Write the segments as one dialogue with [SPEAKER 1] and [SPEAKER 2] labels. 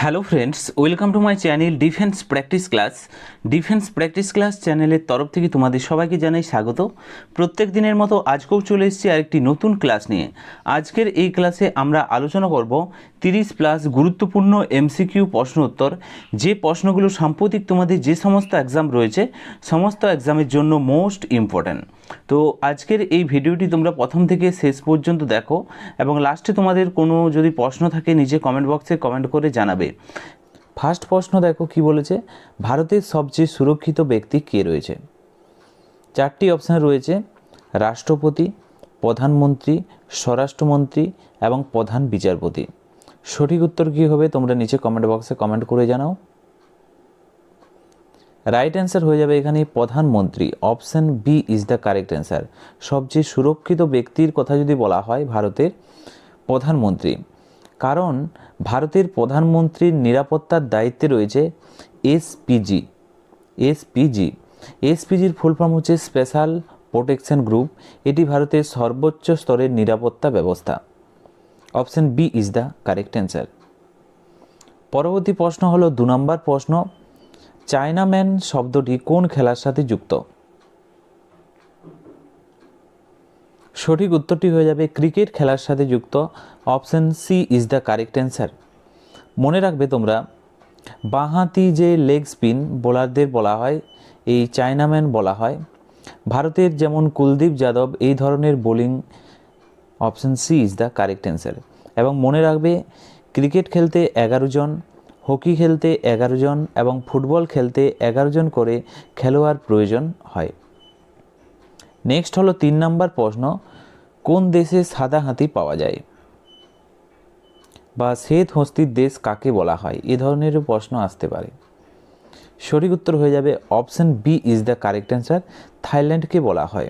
[SPEAKER 1] Hello friends, welcome to my channel defence practice class চ্যানেলের তরফ থেকে তোমাদের সবাইকে জানাই স্বাগত। প্রত্যেক দিনের মতো আজকেও চলে এসেছি আরেকটি নতুন ক্লাস নিয়ে। আজকের এই ক্লাসে আমরা আলোচনা করব 30+ গুরুত্বপূর্ণ এমসিকিউ প্রশ্ন উত্তর, যে প্রশ্নগুলো সাম্প্রতিক তোমাদের যে সমস্ত এক্সাম রয়েছে সমস্ত এক্সামের জন্য মোস্ট ইম্পর্ট্যান্ট। তো আজকের এই ভিডিওটি তোমরা প্রথম থেকে শেষ পর্যন্ত দেখো এবং লাস্টে তোমাদের কোনো যদি প্রশ্ন থাকে নিচে কমেন্ট বক্সে কমেন্ট করে জানাবে। ফার্স্ট প্রশ্ন দেখো কি বলেছে, ভারতের সবচেয়ে সুরক্ষিত ব্যক্তি কে রয়েছে? চারটি অপশান রয়েছে, রাষ্ট্রপতি, প্রধানমন্ত্রী, স্বরাষ্ট্রমন্ত্রী এবং প্রধান বিচারপতি। সঠিক উত্তর কী হবে তোমরা নিচে কমেন্ট বক্সে কমেন্ট করে জানাও। রাইট অ্যান্সার হয়ে যাবে এখানে প্রধানমন্ত্রী। Option B is the correct answer. সবচেয়ে সুরক্ষিত ব্যক্তির কথা যদি বলা হয় ভারতের, প্রধানমন্ত্রী। কারণ ভারতের প্রধানমন্ত্রীর নিরাপত্তার দায়িত্বে রয়েছে এসপিজির ফুল ফর্ম হচ্ছে স্পেশাল প্রোটেকশন গ্রুপ। এটি ভারতের সর্বোচ্চ স্তরের নিরাপত্তা ব্যবস্থা। Option B is the correct answer. পরবর্তী প্রশ্ন হলো 2 নম্বর প্রশ্ন, চায়নাম্যান শব্দটি কোন খেলার সাথে যুক্ত? সঠিক উত্তরটি হয়ে যাবে ক্রিকেট খেলার সাথে যুক্ত। Option C is the correct answer. মনে রাখবে তোমরা, বাঁহাতি যে লেগ স্পিন বোলারদের বলা হয় এই চায়নাম্যান বলা হয়। ভারতের যেমন কুলদীপ যাদব এই ধরনের bowling. Option C is the correct answer. এবং মনে রাখবে ক্রিকেট খেলতে 11 জন, হকি খেলতে 11 জন এবং ফুটবল খেলতে 11 জন করে খেলোয়াড় প্রয়োজন হয়। নেক্সট হলো 3 নম্বর প্রশ্ন, কোন দেশে সাদা হাতি পাওয়া যায় বা শ্বেত হস্তির দেশ কাকে বলা হয়? এ ধরনেরও প্রশ্ন আসতে পারে। সঠিক উত্তর হয়ে যাবে option B is the correct answer. থাইল্যান্ডকে বলা হয়।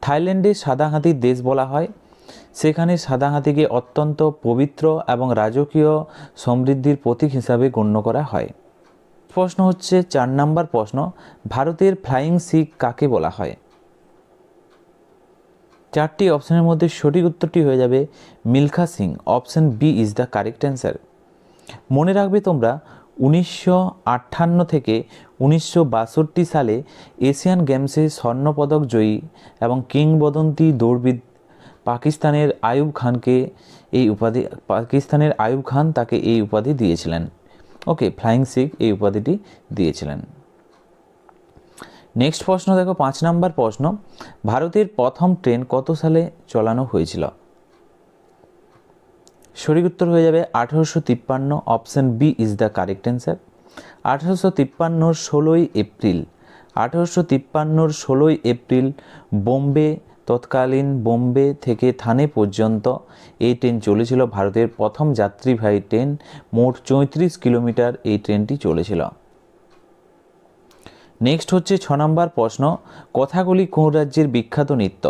[SPEAKER 1] থাইল্যান্ডে সাদা হাতির দেশ বলা হয়। সেখানে সাদা হাতিকে অত্যন্ত পবিত্র এবং রাজকীয় সমৃদ্ধির প্রতীক হিসাবে গণ্য করা হয়। প্রশ্ন হচ্ছে 4 নম্বর প্রশ্ন, ভারতের ফ্লাইং শিখ কাকে বলা হয়? চারটি অপশানের মধ্যে সঠিক উত্তরটি হয়ে যাবে Milkha Singh. Option B is the correct answer. মনে রাখবে তোমরা 1958 থেকে 1962 সালে এশিয়ান গেমসে স্বর্ণপদক জয়ী এবং কিংবদন্তি দৌড়বিদ পাকিস্তানের আইয়ুব খান তাকে এই উপাধি দিয়েছিলেন। ওকে, ফ্লাইং শিখ এই উপাধিটি দিয়েছিলেন। নেক্সট প্রশ্ন দেখো 5 নম্বর প্রশ্ন, ভারতের প্রথম ট্রেন কত সালে চালানো হয়েছিল? সঠিক উত্তর হয়ে যাবে 1853। Option B is the correct answer. 1853 16 April তৎকালীন বোম্বে থেকে থানে পর্যন্ত এই ট্রেন চলেছিল। ভারতের প্রথম যাত্রীবাহী ট্রেন, মোট 34 কিলোমিটার এই ট্রেনটি চলেছিল। নেক্সট হচ্ছে 6 নম্বর প্রশ্ন, কথাকলি কোন রাজ্যের বিখ্যাত নৃত্য?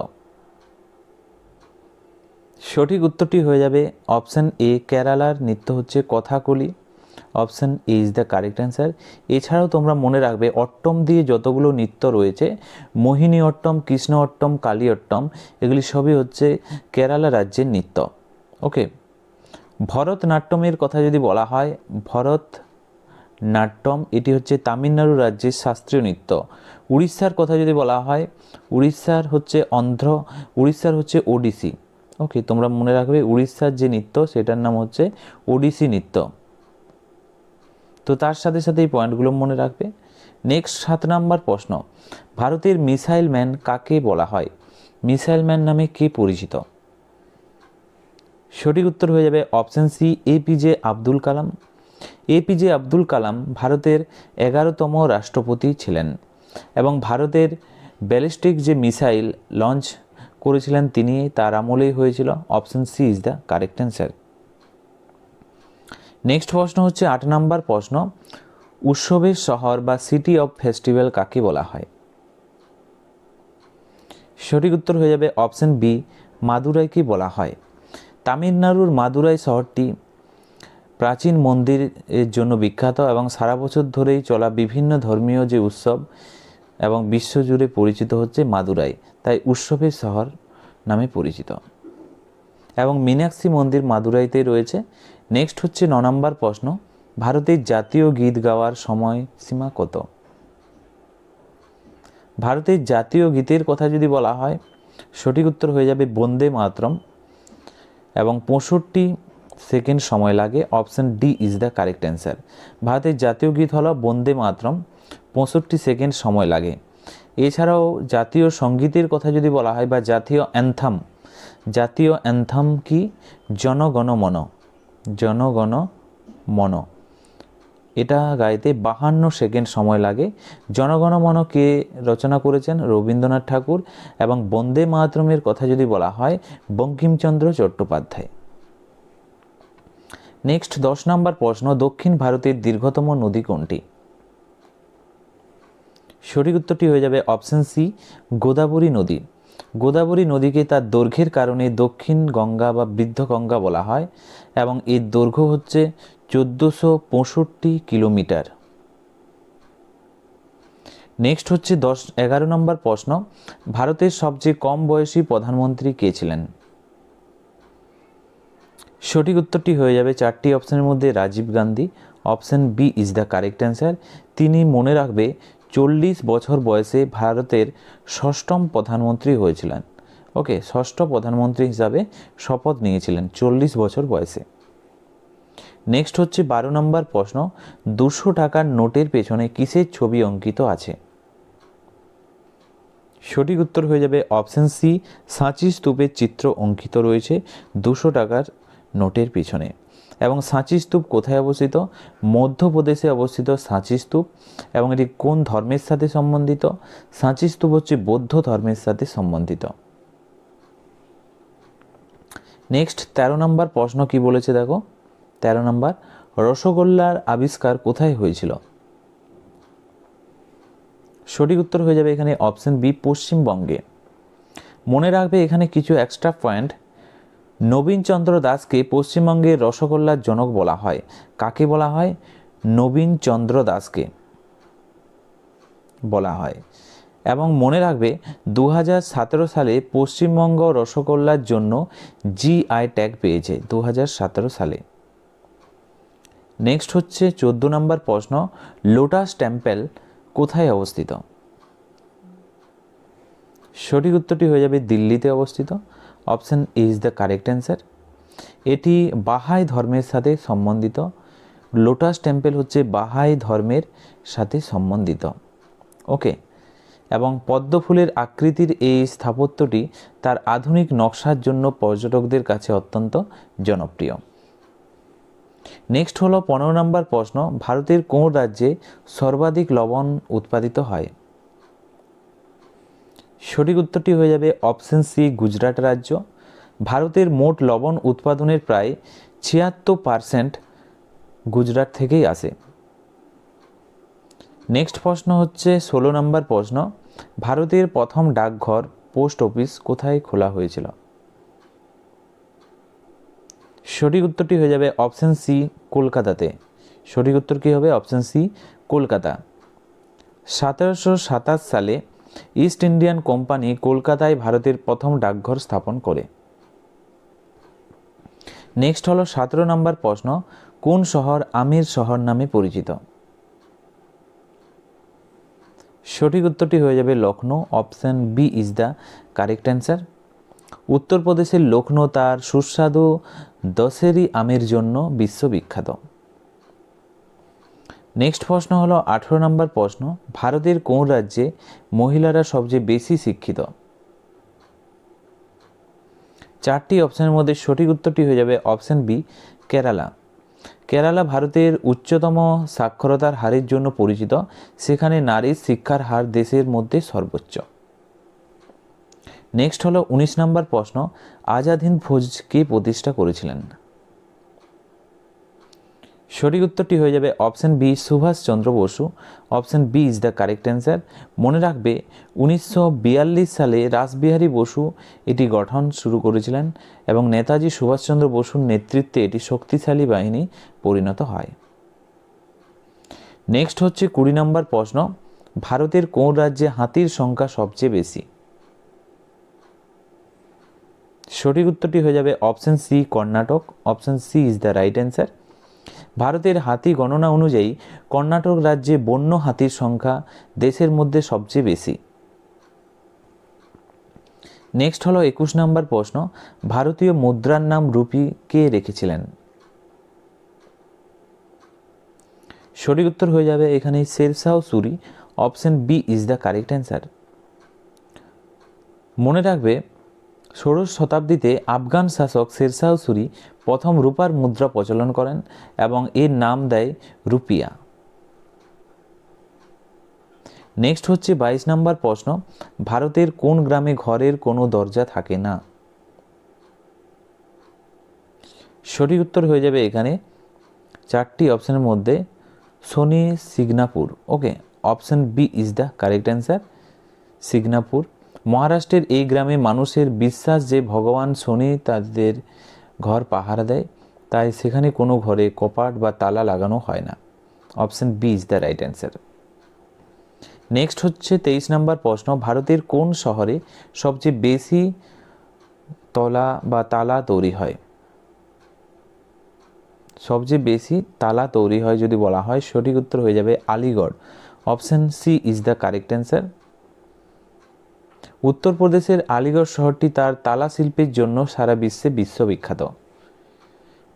[SPEAKER 1] সঠিক উত্তরটি হয়ে যাবে অপশান এ, কেরালার নৃত্য হচ্ছে Kathakali. Option A is the correct answer. এছাড়াও তোমরা মনে রাখবে অট্টম দিয়ে যতগুলো নৃত্য রয়েছে, মোহিনী অট্টম, কৃষ্ণ অট্টম, কালী অট্টম, এগুলি সবই হচ্ছে কেরালা রাজ্যের নৃত্য। ওকে, ভরতনাট্যমের কথা যদি বলা হয়, ভরতনাট্যম এটি হচ্ছে তামিলনাড়ু রাজ্যের শাস্ত্রীয় নৃত্য। উড়িষ্যার কথা যদি বলা হয়, উড়িষ্যার হচ্ছে ওডিসি। ওকে, তোমরা মনে রাখবে উড়িষ্যার যে নৃত্য সেটার নাম হচ্ছে ওডিসি নৃত্য। তো তার সাথে সাথে এই পয়েন্টগুলো মনে রাখবে। নেক্সট 7 নম্বর প্রশ্ন, ভারতের মিসাইল ম্যান কাকে বলা হয়? মিসাইল ম্যান নামে কে পরিচিত? সঠিক উত্তর হয়ে যাবে option C, APJ Abdul Kalam. APJ Abdul Kalam ভারতের 11তম রাষ্ট্রপতি ছিলেন এবং ভারতের ব্যালিস্টিক যে মিসাইল লঞ্চ করেছিলেন তিনি তার আমলেই হয়েছিল। Option C is the correct answer. Next প্রশ্ন হচ্ছে 8 নম্বর প্রশ্ন, উৎসবের শহর বা সিটি অফ ফেস্টিভ্যাল কাকে বলা হয়? সঠিক উত্তর হয়ে যাবে অপশান বি, মাদুরাইকে বলা হয়। তামিলনাড়ুর মাদুরাই শহরটি প্রাচীন মন্দিরের জন্য বিখ্যাত এবং সারা বছর ধরেই চলা বিভিন্ন ধর্মীয় যে উৎসব এবং বিশ্বজুড়ে পরিচিত হচ্ছে মাদুরাই, তাই উৎসবের শহর নামে পরিচিত। এবং মীনাক্ষী মন্দির মাদুরাইতে রয়েছে। নেক্সট হচ্ছে 9 নম্বর প্রশ্ন, ভারতের জাতীয় গীত গাওয়ার সময়সীমা কত? ভারতের জাতীয় গীতের কথা যদি বলা হয়, সঠিক উত্তর হয়ে যাবে বন্দে মাতরম, এবং 65 সেকেন্ড সময় লাগে। Option D is the correct answer. ভারতের জাতীয় গীত হলো বন্দে মাতরম, 65 সেকেন্ড সময় লাগে। এছাড়াও জাতীয় সঙ্গীতের কথা যদি বলা হয় বা জাতীয় অ্যান্থাম কি? জনগণ মন। জনগণ মন, এটা গাইতে 52 সেকেন্ড সময় লাগে। জনগণ মন কে রচনা করেছেন? রবীন্দ্রনাথ ঠাকুর। এবং বন্দে মাতরমের কথা যদি বলা হয়, বঙ্কিমচন্দ্র চট্টোপাধ্যায়। নেক্সট 10 নম্বর প্রশ্ন, দক্ষিণ ভারতের দীর্ঘতম নদী কোনটি? সঠিক উত্তরটি হয়ে যাবে অপশন সি, গোদাবরী নদী। গোদাবরী নদীকে তার দৈর্ঘ্যের কারণে দক্ষিণ গঙ্গা বা বৃদ্ধ গঙ্গা বলা হয়, এবং এর দৈর্ঘ্য হচ্ছে 1465 কিলোমিটার। নেক্সট হচ্ছে 11 নম্বর প্রশ্ন, ভারতের সবচেয়ে কম বয়সী প্রধানমন্ত্রী কে ছিলেন? সঠিক উত্তরটি হয়ে যাবে 4টি অপশনের মধ্যে Rajiv Gandhi. Option B is the correct answer. তিনি, মনে রাখবে, 40 বছর বয়সে ভারতের 6ম প্রধানমন্ত্রী হয়েছিলেন। ওকে, 6ষ্ঠ প্রধানমন্ত্রী হিসাবে শপথ নিয়েছিলেন 40 বছর বয়সে। নেক্সট হচ্ছে 12 নম্বর প্রশ্ন, 200 টাকার নোটের পেছনে কিসের ছবি অঙ্কিত আছে? সঠিক উত্তর হয়ে যাবে অপশন সি, সাঁচি স্তূপের চিত্র অঙ্কিত রয়েছে 200 টাকার নোটের পিছনে। এবং সাঁচি স্তূপ কোথায় অবস্থিত? মধ্যপ্রদেশে অবস্থিত সাঁচি স্তূপ। এবং এটি কোন ধর্মের সাথে সম্বন্ধিত? সাঁচি স্তূপ হচ্ছে বৌদ্ধ ধর্মের সাথে সম্বন্ধিত। নেক্সট 13 নম্বর প্রশ্ন কি বলেছে দেখো। 13 নম্বর, রসগোল্লার আবিষ্কার কোথায় হয়েছিল? সঠিক উত্তর হয়ে যাবে এখানে অপশন বি, পশ্চিমবঙ্গে। মনে রাখবে এখানে কিছু এক্সট্রা পয়েন্ট। নবীনচন্দ্র দাসকে পশ্চিমবঙ্গের রসগোল্লার জনক বলা হয়। কাকে বলা হয়? নবীনচন্দ্র দাসকে বলা হয়। এবং মনে রাখবে 2017 সালে পশ্চিমবঙ্গ রসগোল্লার জন্য জিআই ট্যাগ পেয়েছে 2017 সালে। নেক্সট হচ্ছে 14 নম্বর প্রশ্ন, লোটাস টেম্পল কোথায় অবস্থিত? সঠিক উত্তরটি হয়ে যাবে দিল্লিতে অবস্থিত। Option is the correct answer. এটি বাহাই ধর্মের সাথে সম্বন্ধিত। লোটাস টেম্পল হচ্ছে বাহাই ধর্মের সাথে সম্বন্ধিত। ওকে, এবং পদ্ম ফুলের আকৃতির এই স্থাপত্যটি তার আধুনিক নকশার জন্য পর্যটকদের কাছে অত্যন্ত জনপ্রিয়। নেক্সট হলো 15 নম্বর প্রশ্ন, ভারতের কোন রাজ্যে সর্বাধিক লবণ উৎপাদিত হয়? সঠিক উত্তরটি হয়ে যাবে অপশন সি, গুজরাট রাজ্য। ভারতের মোট লবণ উৎপাদনের প্রায় 76% গুজরাট থেকেই আসে। নেক্সট প্রশ্ন হচ্ছে 16 নম্বর প্রশ্ন, ভারতের প্রথম ডাকঘর পোস্ট অফিস কোথায় খোলা হয়েছিল? সঠিক উত্তরটি হয়ে যাবে অপশন সি, কলকাতাতে। সঠিক উত্তর কী হবে? Option C, Kolkata. 1727 সালে ইস্ট ইন্ডিয়ান কোম্পানি কলকাতায় ভারতের প্রথম ডাকঘর স্থাপন করে। নেক্সট হলো 17 নম্বর প্রশ্ন, কোন শহর আমের শহর নামে পরিচিত? সঠিক উত্তরটি হয়ে যাবে Lucknow. Option B is the correct answer. উত্তরপ্রদেশের লখনৌ তার সুস্বাদু দশেরি আমের জন্য বিশ্ববিখ্যাত। নেক্সট প্রশ্ন হলো 18 নম্বর প্রশ্ন, ভারতের কোন রাজ্যে মহিলারা সবচেয়ে বেশি শিক্ষিত? 4টি অপশনের মধ্যে সঠিক উত্তরটি হয়ে যাবে অপশন বি, কেরালা। কেরালা ভারতের উচ্চতম সাক্ষরতার হারের জন্য পরিচিত। সেখানে নারীর শিক্ষার হার দেশের মধ্যে সর্বোচ্চ। নেক্সট হলো 19 নম্বর প্রশ্ন, আজাদ হিন্দ ফৌজ কে প্রতিষ্ঠা করেছিলেন? সঠিক উত্তরটি হয়ে যাবে option B, Subhash Chandra Basu. Option B is the correct answer. মনে রাখবে 1942 সালে রাসবিহারী বসু এটি গঠন শুরু করেছিলেন এবং নেতাজি সুভাষচন্দ্র বসুর নেতৃত্বে এটি শক্তিশালী বাহিনী পরিণত হয়। নেক্সট হচ্ছে 20 নম্বর প্রশ্ন, ভারতের কোন রাজ্যে হাতির সংখ্যা সবচেয়ে বেশি? সঠিক উত্তরটি হয়ে যাবে option C, Karnataka. Option C is the right answer. ভারতের হাতি গণনা অনুযায়ী কর্ণাটক রাজ্যে বন্য হাতির সংখ্যা দেশের মধ্যে সবচেয়ে বেশি। নেক্সট হলো 21 নম্বর প্রশ্ন, ভারতীয় মুদ্রার নাম রুপি কে রেখেছিলেন? সঠিক উত্তর হয়ে যাবে এখানে Sher Shah Suri. Option B is the correct answer. মনে রাখবে, ষোড়শ শতাব্দীতে আফগান শাসক শেরশাহ সুরি প্রথম রূপার মুদ্রা প্রচলন করেন এবং এর নাম দেয় রুপিয়া। নেক্সট হচ্ছে 22 নম্বর প্রশ্ন, ভারতের কোন গ্রামে ঘরের কোনো দরজা থাকে না? সঠিক উত্তর হয়ে যাবে এখানে চারটি অপশনের মধ্যে Shani Signapur. Okay, option B is the correct answer, Signapur. মহারাষ্ট্রের এই গ্রামে মানুষের বিশ্বাস যে ভগবান শনি তাদের ঘর পাহারা দেয়, তাই সেখানে কোনো ঘরে কপাট বা তালা লাগানো হয় না। Option B is the right answer. Next হচ্ছে 23 নম্বর প্রশ্ন, ভারতের কোন শহরে সবচেয়ে বেশি তলা বা তালা তৈরি হয়? সবচেয়ে বেশি তালা তৈরি হয় যদি বলা হয়, সঠিক উত্তর হয়ে যাবে Aligarh. Option C is the correct answer. উত্তরপ্রদেশের আলিগড় শহরটি তার তালা শিল্পের জন্য সারা বিশ্বে বিশ্ববিখ্যাত।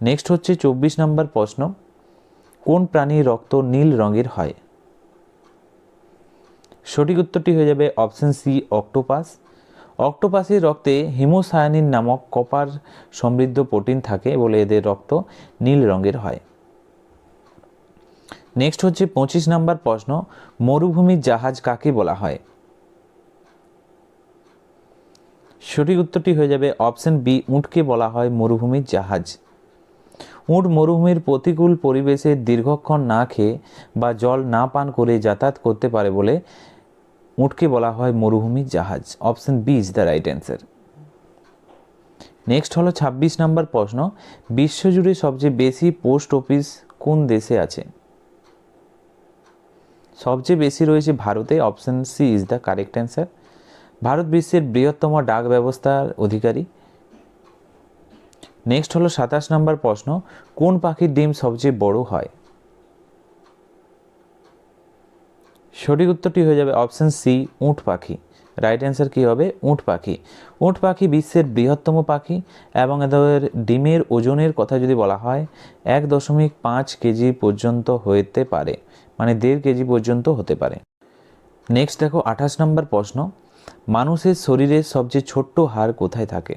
[SPEAKER 1] নেক্সট হচ্ছে 24 নম্বর প্রশ্ন, কোন প্রাণীর রক্ত নীল রঙের হয়? সঠিক উত্তরটি হয়ে যাবে অপশন সি অক্টোপাস। অক্টোপাসের রক্তে হিমোসায়ানিন নামক কপার সমৃদ্ধ প্রোটিন থাকে বলে এদের রক্ত নীল রঙের হয়। নেক্সট হচ্ছে 25 নম্বর প্রশ্ন, মরুভূমির জাহাজ কাকে বলা হয়? সঠিক উত্তরটি হয়ে যাবে অপশন বি উটকে বলা হয় মরুভূমির জাহাজ। উট মরুভূমির প্রতিকূল পরিবেশে দীর্ঘক্ষণ না খেয়ে বা জল না পান করে যাতায়াত করতে পারে বলে উটকে বলা হয় মরুভূমির জাহাজ। Option B is the right answer. Next হলো 26 নম্বর প্রশ্ন, বিশ্বজুড়ে সবচেয়ে বেশি পোস্ট অফিস কোন দেশে আছে? সবচেয়ে বেশি রয়েছে ভারতে। Option C is the correct answer. Bharat বিশ্বের বৃহত্তম ডাক ব্যবস্থার অধিকারী। নেক্সট হলো 27 নম্বর প্রশ্ন, কোন পাখির ডিম সবচেয়ে বড় হয়? সঠিক উত্তরটি হয়ে যাবে অপশন সি উট পাখি। রাইট অ্যান্সার কী হবে? উট পাখি। উট পাখি বিশ্বের বৃহত্তম পাখি এবং এদের ডিমের ওজনের কথা যদি বলা হয় 1.5 কেজি পর্যন্ত হতে পারে, মানে 1.5 কেজি পর্যন্ত হতে পারে। নেক্সট দেখো 28 নম্বর প্রশ্ন, মানুষের শরীরের সবচেয়ে ছোট্ট হাড় কোথায় থাকে?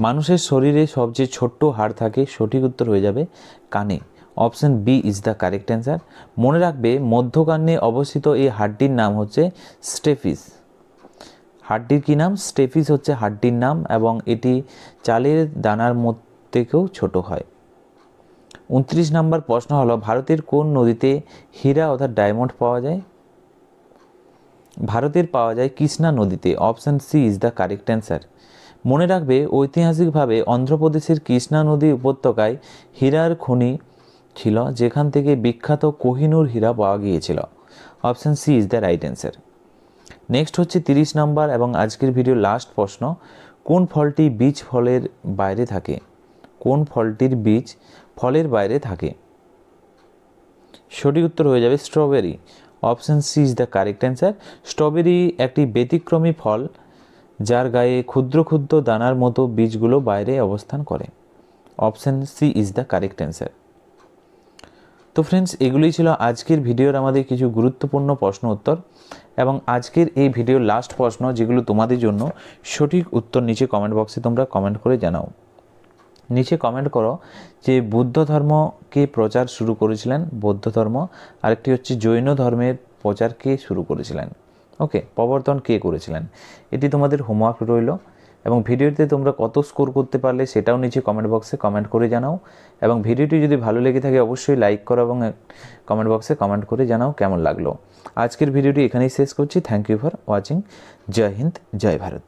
[SPEAKER 1] মানুষের শরীরে সবচেয়ে ছোট্ট হাড় থাকে, সঠিক উত্তর হয়ে যাবে কানে। Option B is the correct answer. মনে রাখবে, মধ্যকানে অবস্থিত এই হাড়টির নাম হচ্ছে স্টেফিস। হাড়টির কী নাম? স্টেফিস হচ্ছে হাড়টির নাম এবং এটি চালের দানার থেকেও ছোট হয়। 29 নম্বর প্রশ্ন হলো, ভারতের কোন নদীতে হীরা অর্থাৎ ডায়মন্ড পাওয়া যায়? ভারতের পাওয়া যায় কৃষ্ণা নদীতে। Option C is the correct answer. মনে রাখবে, ঐতিহাসিকভাবে অন্ধ্রপ্রদেশের কৃষ্ণা নদী উপত্যকায় হীরার খনি ছিল, যেখান থেকে বিখ্যাত কোহিনূর হীরা পাওয়া গিয়েছিল। Option C is the right answer. Next হচ্ছে 30 নম্বর এবং আজকের ভিডিওর লাস্ট প্রশ্ন, কোন ফলটি বীজ ফলের বাইরে থাকে? কোন ফলটির বীজ ফলের বাইরে থাকে? সঠিক উত্তর হয়ে যাবে strawberry. Option C is the correct answer. Strawberry একটি ব্যতিক্রমী ফল যার গায়ে ক্ষুদ্র ক্ষুদ্র দানার মতো বীজগুলো বাইরে অবস্থান করে। Option C is the correct answer. তো ফ্রেন্ডস, এগুলোই ছিল আজকের ভিডিওর আমাদের কিছু গুরুত্বপূর্ণ প্রশ্ন উত্তর এবং আজকের এই ভিডিওর লাস্ট প্রশ্ন, যেগুলো তোমাদের জন্য সঠিক উত্তর নিচে কমেন্ট বক্সে তোমরা কমেন্ট করে জানাও। নিচে কমেন্ট করো যে বুদ্ধ ধর্মকে প্রচার শুরু করেছিলেন বৌদ্ধ ধর্ম, আরেকটি হচ্ছে জৈন ধর্মের প্রচার কে শুরু করেছিলেন, ওকে, প্রবর্তন কে করেছিলেন। এটি তোমাদের হোমওয়ার্ক রইল এবং ভিডিওতে তোমরা কত স্কোর করতে পারলে সেটাও নিচে কমেন্ট বক্সে কমেন্ট করে জানাও এবং ভিডিওটি যদি ভালো লেগে থাকে অবশ্যই লাইক করো এবং কমেন্ট বক্সে কমেন্ট করে জানাও কেমন লাগলো। আজকের ভিডিওটি এখানেই শেষ করছি। Thank you for watching. জয় হিন্দ, জয় ভারত।